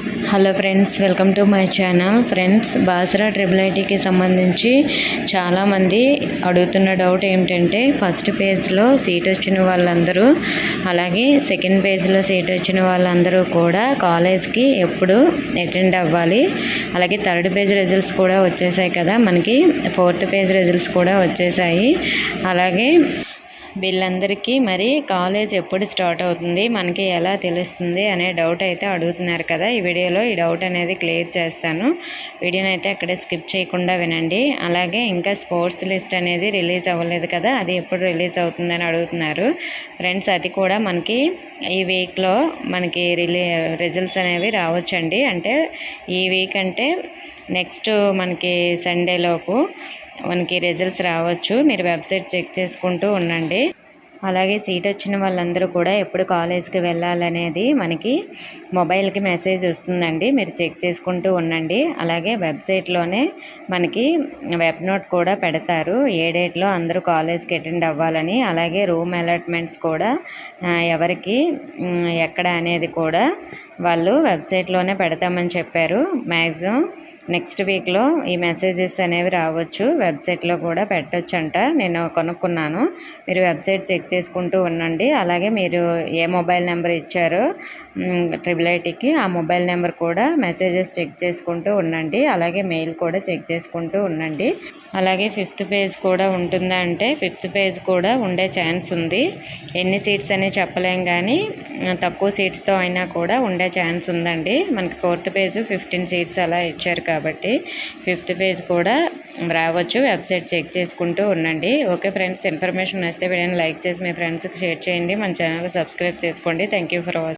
Hello friends, welcome to my channel. Friends, Basara triple ఐటీకి సంబంధించి చాలామంది అడుగుతున్న డౌట్ ఏంటంటే, ఫస్ట్ పేజ్లో సీట్ వచ్చిన వాళ్ళందరూ, అలాగే సెకండ్ పేజ్లో సీట్ వచ్చిన వాళ్ళందరూ కూడా కాలేజ్కి ఎప్పుడు అటెండ్ అవ్వాలి, అలాగే థర్డ్ పేజ్ రిజల్ట్స్ కూడా వచ్చేసాయి కదా, మనకి ఫోర్త్ పేజ్ రిజల్ట్స్ కూడా వచ్చేసాయి. అలాగే వీళ్ళందరికీ మరి కాలేజ్ ఎప్పుడు స్టార్ట్ అవుతుంది, మనకి ఎలా తెలుస్తుంది అనే డౌట్ అయితే అడుగుతున్నారు కదా. ఈ వీడియోలో ఈ డౌట్ అనేది క్లియర్ చేస్తాను. వీడియోని అయితే అక్కడే స్కిప్ చేయకుండా వినండి. అలాగే ఇంకా స్పోర్ట్స్ లిస్ట్ అనేది రిలీజ్ అవ్వలేదు కదా, అది ఎప్పుడు రిలీజ్ అవుతుందని అడుగుతున్నారు ఫ్రెండ్స్. అది కూడా మనకి ఈ వీక్లో మనకి రిజల్ట్స్ అనేవి రావచ్చండి. అంటే ఈ వీక్ అంటే నెక్స్ట్ మనకి సండే లోపు మనకి రిజల్ట్స్ రావచ్చు. మీరు వెబ్సైట్ చెక్ చేసుకుంటూ ఉండండి. అలాగే సీట్ వచ్చిన వాళ్ళందరూ కూడా ఎప్పుడు కాలేజ్కి వెళ్ళాలనేది మనకి మొబైల్కి మెసేజ్ వస్తుందండి, మీరు చెక్ చేసుకుంటూ ఉండండి. అలాగే వెబ్సైట్లోనే మనకి వెబ్ నోట్ కూడా పెడతారు, ఏ డేట్లో అందరూ కాలేజ్కి అటెండ్ అవ్వాలని. అలాగే రూమ్ అలాట్మెంట్స్ కూడా ఎవరికి ఎక్కడ అనేది కూడా వాళ్ళు వెబ్సైట్లోనే పెడతామని చెప్పారు. మ్యాక్సిమం నెక్స్ట్ వీక్లో ఈ మెసేజెస్ అనేవి రావచ్చు, వెబ్సైట్లో కూడా పెట్టొచ్చంట. నేను కొనుక్కున్నాను, మీరు వెబ్సైట్ చెక్ చేసుకుంటూ ఉండండి. అలాగే మీరు ఏ మొబైల్ నెంబర్ ఇచ్చారో ట్రిపుల్ ఐటీకి, ఆ మొబైల్ నెంబర్ కూడా మెసేజెస్ చెక్ చేసుకుంటూ ఉండండి. అలాగే మెయిల్ కూడా చెక్ చేసుకుంటూ ఉండండి. అలాగే ఫిఫ్త్ పేజ్ కూడా ఉంటుందా అంటే, ఫిఫ్త్ పేజ్ కూడా ఉండే ఛాన్స్ ఉంది. ఎన్ని సీట్స్ అని చెప్పలేం, కానీ తక్కువ సీట్స్తో అయినా కూడా ఉండే ఛాన్స్ ఉందండి. మనకి ఫోర్త్ పేజ్ 15 సీట్స్ అలా ఇచ్చారు కాబట్టి ఫిఫ్త్ పేజ్ కూడా రావచ్చు. వెబ్సైట్ చెక్ చేసుకుంటూ ఉండండి. ఓకే ఫ్రెండ్స్, ఇన్ఫర్మేషన్ వస్తే వీడియోని లైక్ చేసి మీ ఫ్రెండ్స్కి షేర్ చేయండి. మన ఛానల్ సబ్స్క్రైబ్ చేసుకోండి. Thank you for watching.